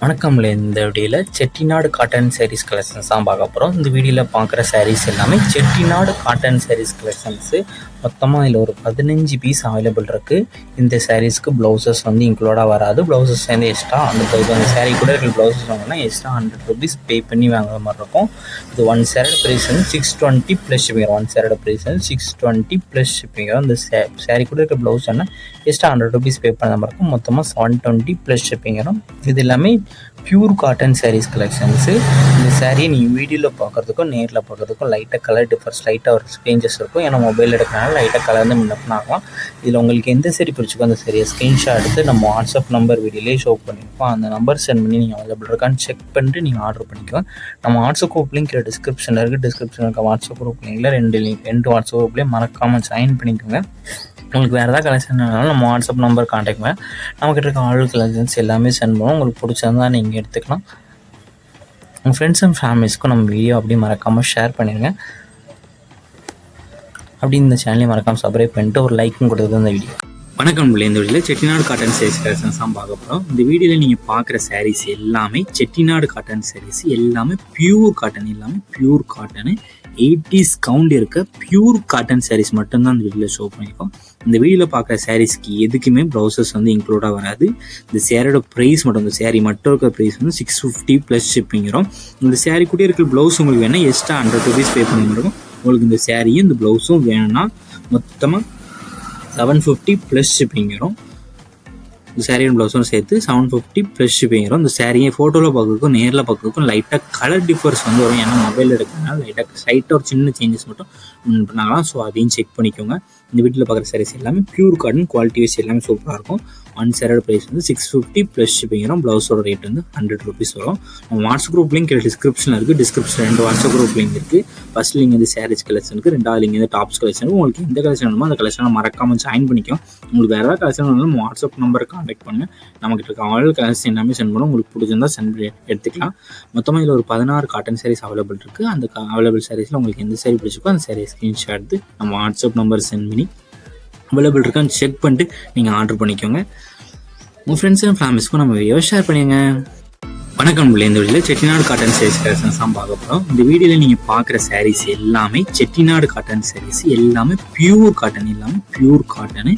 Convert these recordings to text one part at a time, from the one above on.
வணக்கம்ல. இந்த வீடியோவில் Chettinad cotton sarees collections தான் பார்க்க போகிறோம். இந்த வீடியோவில் பார்க்குற சாரீஸ் எல்லாமே செட்டிநாடு காட்டன் சாரீஸ் கலெக்ஷன்ஸு. மொத்தமாக இதில் ஒரு 15 பீஸ் அவைலபிள் இருக்குது. இந்த சாரீஸ்க்கு ப்ளவுசஸ் வந்து இன்க்ளூடாக வராது. ப்ளவுசஸ் வந்து எக்ஸ்ட்ரா அந்த சாரீ கூட இருக்கிற ப்ளவுசஸ் வாங்கினா எக்ஸ்ட்ரா 100 rupees பே பண்ணி வாங்குற மாதிரி இருக்கும். இது 1 saree ப்ரைஸ் வந்து 620 ப்ளஸ் ஷிப்பிங். 1 saree ப்ரைஸ் வந்து 620 ப்ளஸ் ஷிப்பிங். இந்த சாரீ கூட இருக்கிற ப்ளவுஸ் என்ன எக்ஸ்ட்ரா 100 rupees பே பண்ண மாதிரி இருக்கும். மொத்தமாக 720 ப்ளஸ் ஷிப்பிங் வரும். இது எல்லாமே பியூர் காட்டன் சாரீஸ் கலெக்ஷன்ஸு. இந்த சாரீ நீங்கள் வீடியோவில் பார்க்குறதுக்கும் நேரில் பார்க்குறதுக்கும் லைட்டாக கலர் டிஃபர்ஸ் லைட்டாக ஒரு சேஞ்சஸ் இருக்கும். ஏன்னா மொபைல் எடுக்கிறனால லைட்டாக கலர் வந்து முன்னப்பின ஆகலாம். இதில் உங்களுக்கு எந்த சாரீ பிடிச்சிக்கோ அந்த சாரியை ஸ்க்ரீன்ஷாட் எடுத்து நம்ம வாட்ஸ்அப் நம்பர் வீடியோலேயே ஷோ பண்ணியிருப்போம். அந்த நம்பர் சென்ட் பண்ணி நீங்கள் அவைலபிள் இருக்கான்னு செக் பண்ணிட்டு நீங்கள் ஆர்டர் பண்ணிக்கலாம். நம்ம வாட்ஸ்அப் குரூப் லிங்க் டிஸ்கிரிப்ஷனில் இருக்குது. டிஸ்கிரிப்ஷனில் இருக்க வாட்ஸ்அப் குரூப் லிங்கில் ரெண்டு வாட்ஸ்அப் குரூப்லேயும் மறக்காமல் ஜாயின் பண்ணிக்கோங்க. உங்களுக்கு வேறு ஏதாவது கலெக்ஷன் வேணாலும் நம்ம வாட்ஸ்அப் நம்பர் கான்டாக்ட் பண்ண நம்மக்கிட்ட இருக்க ஆல் கலெக்ஷன்ஸ் எல்லாமே சென்ட் பண்ணுவோம். உங்களுக்கு பிடிச்சிருந்தா நீங்கள் எடுத்துக்கலாம். உங்கள் ஃப்ரெண்ட்ஸ் அண்ட் ஃபேமிலிஸ்க்கும் நம்ம வீடியோ அப்படியே மறக்காமல் ஷேர் பண்ணிடுங்க. அப்படி இந்த சேனலையும் மறக்காமல் சப்ஸ்கிரைப் பண்ணிட்டு ஒரு லைக்கும் கொடுத்தது அந்த வீடியோ. வணக்கம். இந்த வீடியோவில் செட்டிநாடு காட்டன் சாரீஸ் கலெக்ஷன்ஸ் தான் பார்க்க போகிறோம். இந்த வீடியோவில் நீங்கள் பார்க்குற சாரீஸ் எல்லாமே செட்டிநாடு காட்டன் சாரீஸ் எல்லாமே பியூர் காட்டன். எல்லாமே பியூர் காட்டனு 80s கவுண்ட் இருக்க பியூர் காட்டன் சாரீஸ் மட்டும்தான் இந்த வீடியோவில் ஷோ பண்ணியிருக்கோம். இந்த வீடியோவில் பார்க்குற சாரீஸ்க்கு எதுக்குமே ப்ளவுசஸ் வந்து இன்க்ளூடாக வராது. இந்த சேரோட ப்ரைஸ் மட்டும் இந்த சாரீ மட்டும் இருக்கிற ப்ரைஸ் வந்து 650 ப்ளஸ் ஷிப்பிங் வரும். இந்த சாரீ கூட இருக்கிற ப்ளவுஸ் உங்களுக்கு வேணால் எக்ஸ்ட்ரா 100 rupees பே பண்ணி இருக்கும். உங்களுக்கு இந்த சாரியும் இந்த ப்ளவுஸும் வேணும்னா மொத்தமாக 750 ப்ளஸ் ஷிப்பிங் வரும். இந்த சாரியும் ப்ளவுஸும் சேர்த்து 750 ப்ளஸ் ஷிப்பிங் வரும். இந்த சாரியை ஃபோட்டோவில் பார்க்குறதுக்கும் நேரில் பார்க்குறதுக்கும் லைட்டாக கலர் டிஃபர்ஸ் வந்து வரும். ஏன்னா மொபைல் எடுக்கிறதுனால லைட்டாக ஒரு சின்ன சேஞ்சஸ் மட்டும் பண்ணலாம். ஸோ அதையும் செக் பண்ணிக்கோங்க. இந்த வீட்டில் பார்க்குற சாரீஸ் எல்லாமே பியூர் காட்டன் குவாலிட்டி வைஸ் எல்லாமே சூப்பராக இருக்கும். 1 saree ப்ரைஸ் வந்து 650 ப்ளஸ் ஷிப்பிங் வரும். ப்ளவுஸோட ரேட் வந்து 100 rupees வரும். நம்ம வாட்ஸ்அப் குரூப் லிங்க் டிஸ்கிரிப்ஷனில் இருக்குது. டிஸ்கிரிப்ஷன் 2 வாட்ஸ்அப் குரூப் லிங்க் இருக்குது. ஃபர்ஸ்ட் லிங்க் வந்து சாரீஸ் கலெக்ஷனுக்கு, 2வது லிங்க் வந்து டாப்ஸ் கலெக்ஷனுக்கு. உங்களுக்கு எந்த கலெக்ஷன் வேணுமோ அந்த கலெக்ஷனை மறக்காமல் ஜாயின் பண்ணிக்கும். உங்களுக்கு வேறு ஏதாவது கலெக்ஷன் வேணாலும் நம்ம வாட்ஸ்அப் நம்பரை கான்டாக்ட் பண்ணுங்கள். நம்மகிட்ட இருக்க ஆல் கலெக்ஷன் எல்லாமே சென்ட் பண்ணுவோம். உங்களுக்கு பிடிச்சிருந்தா சென்ட் எடுத்துக்கலாம். மொத்தமாக இதில் ஒரு 16 காட்டன் சாரீஸ் அவைலபிள் இருக்குது. அந்த அவைலபிள் சாரீஸில் உங்களுக்கு எந்த சாரீ பிடிச்சிக்கோ அந்த சாரீ ஸ்க்ரீன்ஷாட் எடுத்து நம்ம வாட்ஸ்அப் நம்பர் சென்ட் பண்ணி அவைலபிள் இருக்கான்னு செக் பண்ணிட்டு நீங்கள் ஆர்டர் பண்ணிக்கோங்க. உங்கள் ஃப்ரெண்ட்ஸ் அண்ட் ஃபேமிலிஸ்க்கும் நம்ம வீடியோ ஷேர் பண்ணிடுங்க. வணக்கம். இந்த வீடியோவில் செட்டிநாடு காட்டன் சாரீஸ் கலெக்ஷன்ஸ் தான் பார்க்க போகிறோம். இந்த வீடியோவில் நீங்கள் பார்க்குற சாரீஸ் எல்லாமே செட்டிநாடு காட்டன் சாரீஸ் எல்லாமே பியூர் காட்டன். எல்லாமே பியூர் காட்டனு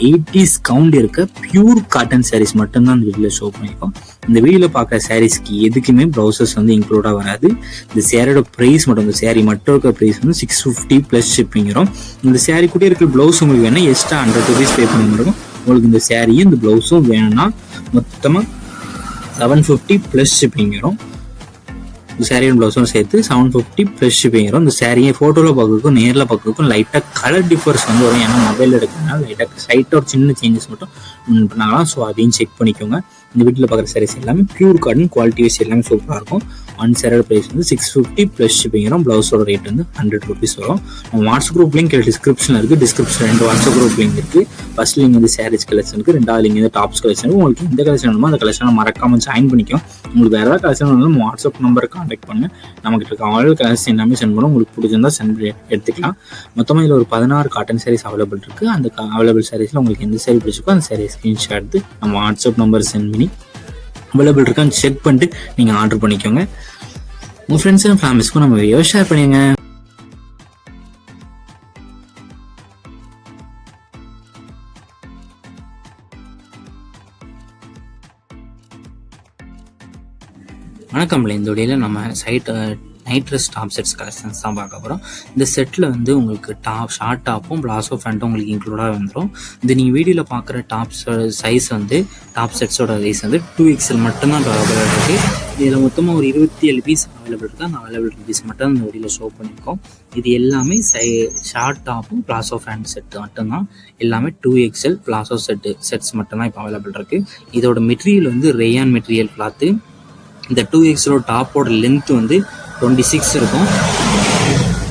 80s கவுண்ட் இருக்க பியூர் காட்டன் சாரீஸ் மட்டும்தான் இந்த வீடியோவில் ஷோ பண்ணியிருக்கோம். இந்த வீடியோவில் பார்க்குற சாரீஸ்க்கு எதுக்குமே ப்ளவுசஸ் வந்து இன்க்ளூடாக வராது. இந்த சேரோட ப்ரைஸ் மட்டும் இந்த சாரீ மட்டும் இருக்கிற ப்ரைஸ் வந்து 650 ப்ளஸ் ஷிப்பிங் வரும். இந்த சாரீ கூட இருக்கிற ப்ளவுஸ் உங்களுக்கு வேணால் எக்ஸ்ட்ரா 100 rupees பே பண்ணி இருக்கும். உங்களுக்கு இந்த சாரியும் இந்த ப்ளவுஸும் வேணும்னா மொத்தமாக 750 ப்ளஸ் ஷிப்பிங் வரும். இந்த சாரியும் ப்ளவுஸும் சேர்த்து 750 ப்ளஸ் ஷிப்பிங் வரும். இந்த சாரியை ஃபோட்டோவில் பார்க்குறதுக்கும் நேரில் பார்க்குறதுக்கும் லைட்டாக கலர் டிஃபர்ஸ் வந்து வரும். ஏன்னா மொபைல் எடுக்கிறதுனால லைட்டாக ஒரு சின்ன சேஞ்சஸ் மட்டும் பண்ணலாம். ஸோ அதையும் செக் பண்ணிக்கோங்க. இந்த வீட்டில் பார்க்குற சாரீஸ் எல்லாமே பியூர் காட்டன் குவாலிட்டி வைஸ் எல்லாமே சூப்பராக இருக்கும். 1 saree ப்ரைஸ் வந்து 650 ப்ளஸ் ஷிப்பிங் வரும். ப்ளவுஸோட ரேட் வந்து 100 rupees வரும். நம்ம வாட்ஸ்அப் குரூப் லிங்க் டிஸ்கிரிப்ஷனில் இருக்குது. டிஸ்கிரிப்ஷன் 2 வாட்ஸ்அப் குரூப் லிங்க் இருக்குது. ஃபர்ஸ்ட் லிங்க் வந்து சாரீஸ் கலெக்ஷனுக்கு, 2வது லிங்க் வந்து டாப்ஸ் கலெக்ஷனுக்கு. உங்களுக்கு எந்த கலெக்ஷன் வேணுமோ அந்த கலெக்ஷனை மறக்காமல் ஜாயின் பண்ணிக்கும். உங்களுக்கு வேறு ஏதாவது கலெக்ஷன் வேணாலும் நம்ம வாட்ஸ்அப் நம்பரை கான்டாக்ட் பண்ணுங்கள். நம்மகிட்ட இருக்க ஆல் கலெக்ஷன் எல்லாமே சென்ட் பண்ணுவோம். உங்களுக்கு பிடிச்சிருந்தா சென்ட் எடுத்துக்கலாம். மொத்தமாக இதில் ஒரு 16 காட்டன் சாரீஸ் அவைலபிள் இருக்குது. அந்த அவைலபிள் சாரீஸில் உங்களுக்கு எந்த சாரீ பிடிச்சிக்கோ அந்த சாரீ ஸ்க்ரீன்ஷாட் எடுத்து நம்ம வாட்ஸ்அப் நம்பர் சென்ட் பண்ணி அவைலபிள் இருக்கான்னு செக் பண்ணிட்டு நீங்கள் ஆர்டர் பண்ணிக்கோங்க. உங்கள் ஃப்ரெண்ட்ஸ் அண்ட் ஃபேமிலிஸ்க்கும் நம்ம வீடியோ ஷேர் பண்ணிடுங்க. வணக்கம். இந்த வீடியோவில் நம்ம night dress top sets collections தான் பார்க்க போகிறோம். இந்த செட்டில் வந்து உங்களுக்கு ஷார்ட் டாப்பும் பிளாஸோ ஃபேண்ட்டும் உங்களுக்கு இன்க்ளூடாக வந்துடும். இது நீங்கள் வீடியோவில் பார்க்குற டாப்ஸ் சைஸ் வந்து டாப் செட்ஸோட சைஸ் வந்து 2XL மட்டும்தான் அவைலபிள் இருக்குது. இதில் மொத்தமாக ஒரு 27 பீஸ் அவைலபிள் இருக்குது. அந்த அவைலபிள் பீஸ் மட்டும் இந்த வீடியோவில் ஷோ பண்ணியிருக்கோம். இது எல்லாமே ஷார்ட் டாப்பும் பிளாஸோ ஃபேண்ட் செட்டு மட்டும்தான். எல்லாமே 2XL பிளாஸோ செட்ஸ் மட்டும்தான் இப்போ அவைலபிள் இருக்குது. இதோட மெட்டீரியல் வந்து ரேயான் மெட்டீரியல் கிளாத்து. இந்த 2XL டாப்போட லென்த் வந்து 26 இருக்கும்.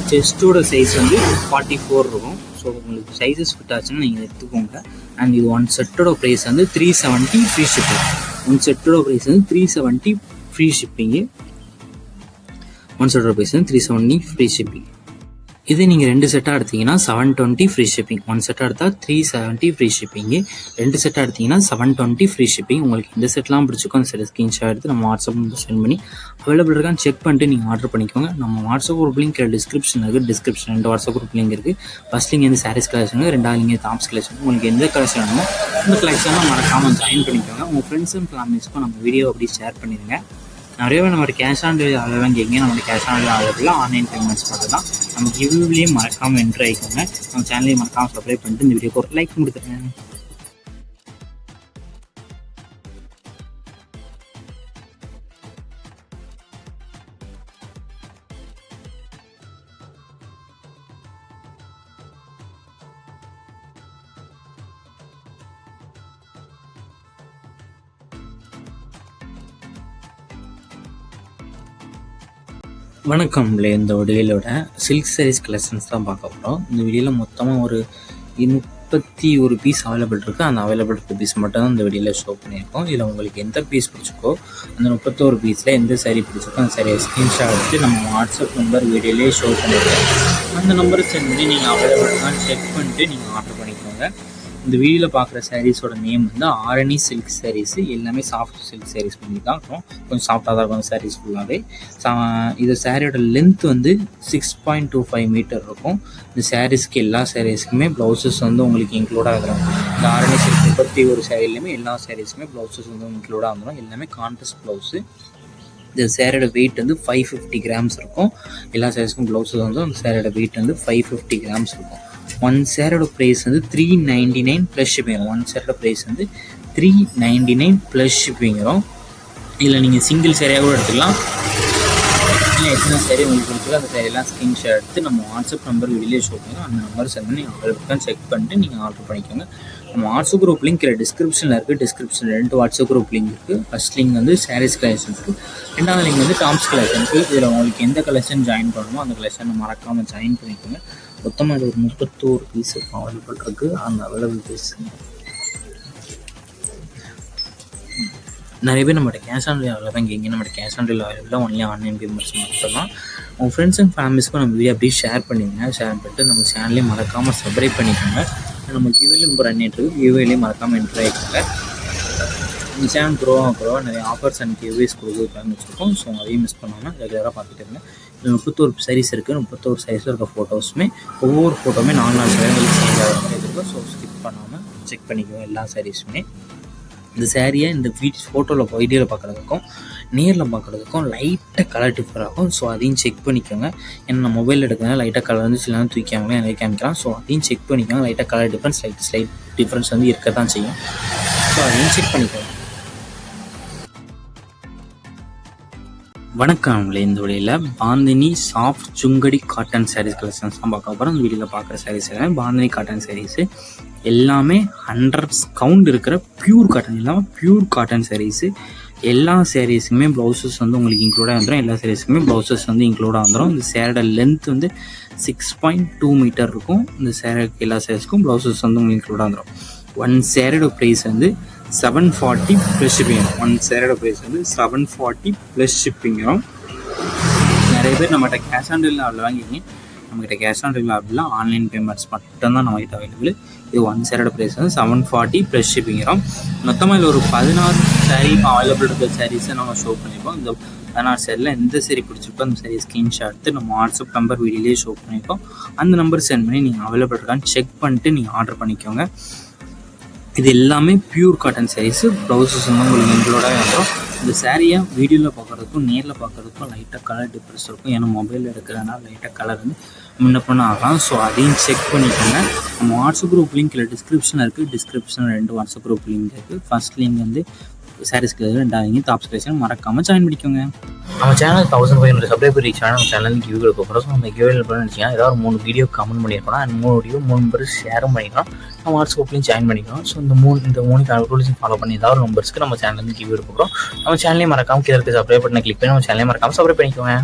செஸ்டோட சைஸ் வந்து 44 இருக்கும். ஸோ உங்களுக்கு சைஸஸ் ஃபிட் ஆச்சுன்னா நீங்கள் எடுத்துக்கோங்க. அண்ட் இது 1 செட்டோட ப்ரைஸ் வந்து 370 ஃப்ரீ ஷிப்பிங். 1 செட்டோட ப்ரைஸ் வந்து 370 ஃப்ரீ ஷிப்பிங்கு. 1 செட்டோட ப்ரைஸ் வந்து 370 ஃப்ரீ ஷிப்பிங். இதே நீங்கள் 2 செட்டாக எடுத்தீங்கன்னா 720 ஃப்ரீ ஷிப்பிங். 1 செட்டாக எடுத்தால் 370 ஃப்ரீ ஷிப்பிங்கு. 2 செட்டாக எடுத்தீங்கன்னா 720 ஃப்ரீ ஷிப்பிங். உங்களுக்கு இந்த செட்லாம் பிடிச்சிக்கோ அந்த செட் ஸ்க்ரீன்ஷாட் எடுத்து நம்ம வாட்ஸ்அப் நம்பர் சென்ட் பண்ணி அவைலபிள் இருக்கான்னு செக் பண்ணிட்டு நீங்கள் ஆர்டர் பண்ணிக்கோங்க. நம்ம வாட்ஸ்அப் குரூப் லிங்க் டிஸ்கிரிப்ஷன் இருக்குது. டிஸ்கிரிப்ஷன் 2 வாட்ஸ்அப் குரூப் லிங்க் இருக்குது. ஃபஸ்ட் லிங்க் வந்து சாரீஸ் கலெக்ஷன், 2வது லிங்க் டாப்ஸ் கலெக்ஷன். உங்களுக்கு எந்த கலெக்ஷன் வேணுமோ இந்த கலெக்ஷன்லாம் மறக்காமல் ஜாயின் பண்ணிக்கோங்க. உங்கள் ஃப்ரெண்ட்ஸ் அண்ட் ஃபேமிலிஸ்க்கும் நம்ம வீடியோ அப்படி ஷேர் பண்ணிடுங்க. நிறைய பேர் நம்ம கேஷ் ஆன் டெலிவரி அவைலபிளாக கேட்குங்க. நம்ம கேஷ் ஆன் டெலிவரி அவைலபிளாக ஆன்லைன் பேமெண்ட்ஸ் மட்டும் தான். நம்ம கிவ்லேயும் மறக்காமல் என்ட்ரு ஆகிக்கோங்க. நம்ம சேனலையும் மறக்காமல் சப்ஸ்கிரைப் பண்ணிட்டு இந்த வீடியோக்கு ஒரு லைக் கொடுத்துருங்க. வணக்கம். இந்த வீடியோட சில்க் சாரீஸ் கலெக்ஷன்ஸ் தான் பார்க்க போகிறோம். இந்த வீடியோவில் மொத்தமாக ஒரு 31 பீஸ் அவைலபிள் இருக்குது. அந்த அவைலபிள் இருக்க பீஸ் மட்டும் தான் இந்த வீடியோவில் ஷோ பண்ணியிருக்கோம். இதில் உங்களுக்கு எந்த பீஸ் பிடிச்சிக்கோ அந்த 31 பீஸில் எந்த சாரீ பிடிச்சிக்கோ அந்த சாரியை ஸ்க்ரீன்ஷாட் எடுத்து நம்ம வாட்ஸ்அப் நம்பர் வீடியோலேயே ஷோ பண்ணியிருக்கோம். அந்த நம்பரை சென்ட் பண்ணி நீங்கள் அவைலபிள் தான் செக் பண்ணிட்டு நீங்கள் ஆர்டர் பண்ணிக்கோங்க. இந்த வீடியோவில் பார்க்குற சாரீஸோட நேம் வந்து ஆரணி சில்க் சாரீஸு. எல்லாமே சாஃப்ட் சில்க் சாரீஸ் பண்ணி தான் இருக்கும். கொஞ்சம் சாஃப்டாக தான் இருக்கும் சாரீஸ் ஃபுல்லாகவே. இது சாரியோட லென்த் வந்து 6.25 மீட்டர் இருக்கும். இந்த சாரீஸ்க்கு எல்லா சாரீஸ்க்குமே ப்ளவுசஸ் வந்து உங்களுக்கு இன்க்ளூடாக ஆகிடும். இந்த ஆரணி சில்க் 31 சாரீலையுமே எல்லா சாரீஸுமே ப்ளவுசஸ் வந்து இன்க்ளூடாக வந்துடும். எல்லாமே கான்ட்ராஸ்ட் ப்ளவுஸு. இந்த சேரோட வெயிட் வந்து 550 கிராம்ஸ் இருக்கும். எல்லா சாரீஸ்க்கும் ப்ளவுஸஸ் வந்து அந்த சேரோட வெயிட் வந்து 550 கிராம்ஸ் இருக்கும். 1 சேரோட ப்ரைஸ் வந்து 399 ப்ளஸ் ஷிப்பிங். 1 சேரோட ப்ரைஸ் வந்து 399 ப்ளஸ் ஷிப்பிங் வரும். இதில் நீங்கள் சிங்கிள் சேரியாக கூட எடுத்துக்கலாம். இல்லை எத்தனை சேரீ உங்களுக்கு கொடுத்துருக்கோ அந்த சேரீலாம் ஸ்க்ரீன்ஷாட் எடுத்து நம்ம வாட்ஸ்அப் நம்பர் வெளியே ஷோ பண்ணுவோம். அந்த நம்பர் சென்ட் பண்ணி அவைலபிள் செக் பண்ணிட்டு நீங்கள் ஆர்டர் பண்ணிக்கோங்க. நம்ம வாட்ஸ்அப் குரூப் லிங்க் டிஸ்கிரிப்ஷனில் இருக்குது. டிஸ்கிரிப்ஷன் 2 வாட்ஸ்அப் குரூப் லிங்க் இருக்குது. ஃபஸ்ட் லிங்க் வந்து சாரீஸ் கலெக்ஷன் இருக்குது. 2வது லிங்க் வந்து டாப்ஸ் கலெக்ஷன் இருக்குது. இதில் உங்களுக்கு எந்த கலெக்ஷன் ஜாயின் பண்ணணுமோ அந்த கலெக்ஷனை மறக்காமல் ஜாயின் பண்ணிக்கோங்க. மொத்தமாக இது ஒரு 31 பீஸ் அவைலபிள் இருக்குது. அந்த அவைலபிள் பீஸ் நிறைய பேர் நம்மகிட்ட கேஷ் ஆன் டெலிவரி அவைலபிளாக இங்கே நம்மகிட்ட கேஷ் ஆன் டெலிவரி அவைலபிளாக ஒன்லி ஆன்லைன் பேமெண்ட்ஸ் மட்டும் தான். உங்கள் ஃப்ரெண்ட்ஸ் அண்ட் ஃபேமிலிஸ்க்கும் நம்ம வீடியோ அப்படியே ஷேர் பண்ணிடுங்க. ஷேர் பண்ணிட்டு நம்ம சேனலையும் மறக்காமல் சப்ஸ்கிரைப் பண்ணிக்கோங்க. நம்ம கிவ்வேலையும் இப்போ ரன் ஆகிட்டு கிவ்வேலையும் மறக்காமல் என்ட்ரு ஆகிக்கோங்க. இந்த சேனல் க்ரோ நிறைய ஆஃபர்ஸ் அண்ட் கிவ்வேஸ் கொடுக்குறதுக்காக வச்சுருக்கோம். ஸோ அதையும் மிஸ் பண்ணாமல் ரெகுலராக பார்த்துட்டு இருங்க. 31 சாரீஸ் இருக்குது. 31 சாரீஸில் இருக்க ஃபோட்டோஸுமே ஒவ்வொரு ஃபோட்டோவுமே 4 சேனல்களுக்கு சேஞ்ச் ஆகிற மாதிரி இருக்கும். ஸோ ஸ்கிப் பண்ணாமல் செக் பண்ணிக்குவோம் எல்லா சாரீஸுமே. இந்த சாரியை இந்த ஃபோட்டோவில் வீடியோவில் பார்க்குறதுக்கும் நேரில் பார்க்குறதுக்கும் லைட்டாக கலர் டிஃபர் ஆகும். ஸோ அதையும் செக் பண்ணிக்கோங்க. ஏன்னா நான் மொபைல் எடுக்கிறதுனால லைட்டாக கலர் வந்து சில தூக்கியாங்களே நிறைய காமிக்கலாம். ஸோ அதையும் செக் பண்ணிக்கோங்க. லைட்டாக கலர் டிஃப்ரென்ஸ் ஸ்லைட் டிஃப்ரென்ஸ் வந்து இருக்க தான் செய்யும். ஸோ அதையும் செக் பண்ணிக்கோங்க. வணக்கம். இந்த வீடியோவில் bandhani soft sungudi cotton sarees collections தான் பார்க்க போகிறோம். இந்த வீடியோவில் பார்க்குற சாரீஸ் எல்லாமே பாந்தினி காட்டன் சாரீஸு. எல்லாமே 100 கவுண்ட் இருக்கிற பியூர் காட்டன். இல்லாமல் பியூர் காட்டன் சாரீஸு. எல்லா சாரீஸுமே ப்ளவுசஸ் வந்து உங்களுக்கு இன்க்ளூடாக வந்துடும். எல்லா சாரீஸுக்குமே ப்ளவுசஸ் வந்து இன்க்ளூடாக வந்துடும். இந்த சேரோட லென்த் வந்து 6.2 மீட்டர் இருக்கும். இந்த சேருக்கு எல்லா சாரீஸ்க்கும் ப்ளவுசஸ் வந்து உங்களுக்கு இன்க்ளூடாக வந்துடும். 1 சேரோட ப்ரைஸ் வந்து 740 ப்ளஸ் ஷிப்பிங். 1 சேரோட ப்ரைஸ் வந்து 740 ப்ளஸ் ஷிப்பிங் வரும். நிறைய பேர் நம்மகிட்ட கேஷ் ஆன் டெலிவரி அவ்வளோ வாங்கிங்க. நம்மகிட்ட கேஷ் ஆன் டெலிவரி அப்படிலாம் ஆன்லைன் பேமெண்ட்ஸ் மட்டும்தான் நம்மகிட்ட அவைலபிள். இது 1 சேரோட ப்ரைஸ் வந்து 740 ப்ளஸ் ஷிப்பிங் வரும். மொத்தமாக இதில் ஒரு 16 சாரீ அவைலபிள் இருக்கிற சாரீஸை நம்ம ஷோ பண்ணியிருக்கோம். இந்த 16 சாரியில் எந்த சாரீ பிடிச்சிருக்கோ அந்த சாரீ ஸ்க்ரீன்ஷாட் எடுத்து நம்ம வாட்ஸ்அப் நம்பர் வீடியோலேயே ஷோ பண்ணியிருக்கோம். அந்த நம்பர் சென்ட் பண்ணி நீங்கள் அவைலபிள் இருக்கான்னு செக் பண்ணிட்டு நீங்கள் ஆர்டர் பண்ணிக்கோங்க. இது எல்லாமே பியூர் காட்டன் சாரீஸு. ப்ளவுசஸ் வந்து உங்களுக்கு எங்களோட வந்துடும். இந்த சாரியை வீடியோவில் பார்க்குறதுக்கும் நேரில் பார்க்குறதுக்கும் லைட்டாக கலர் டிஃப்ரென்ஸ் இருக்கும். ஏன்னா மொபைலில் எடுக்கிறதுனால லைட்டாக கலர் வந்து முன்ன பண்ண ஆகலாம். ஸோ அதையும் செக் பண்ணிக்கோங்க. நம்ம வாட்ஸ்அப் குரூப் லிங்க் டிஸ்கிரிப்ஷன் இருக்குது. டிஸ்கிரிப்ஷன் 2 வாட்ஸ்அப் குரூப் லிங்க் இருக்குது. ஃபஸ்ட் லிங்க் வந்து சாரீஸ் கலர், 2வது டாப்ஸ் கலெக்ஷன் மறக்காமல் ஜாயின் பண்ணிக்கோங்க. நம்ம சேனல் 1500 சப்ஸ்கிரைபர் ரீச் ஆனால் நம்ம சேனலுக்கு கிவ்வே கொடுக்குறோம். ஸோ அந்த கிவ்வே பண்ணிச்சிங்கன்னா ஏதாவது 3 வீடியோ கமெண்ட் பண்ணியிருக்கோம். அந்த 3 வீடியோ 3 பேர் ஷேரும் பண்ணிக்கலாம். நம்ம வாட்ஸ்அப்லேயும் ஜாயின் பண்ணிக்கலாம். ஸோ இந்த 3 ரூல்ஸையும் ஃபாலோ பண்ணி ஏதாவது ஒரு நம்பர்ஸ்க்கு நம்ம சேனல் வந்து கிவ்வே கொடுக்குறோம். நம்ம சேனலையும் மறக்காமல் கீழே இருக்க சப்ஸ்கிரைப் பட்டனை கிளிக் பண்ணி நம்ம சேனலையும் மறக்காமல் சப்ஸ்கிரைப் பண்ணிக்கோங்க.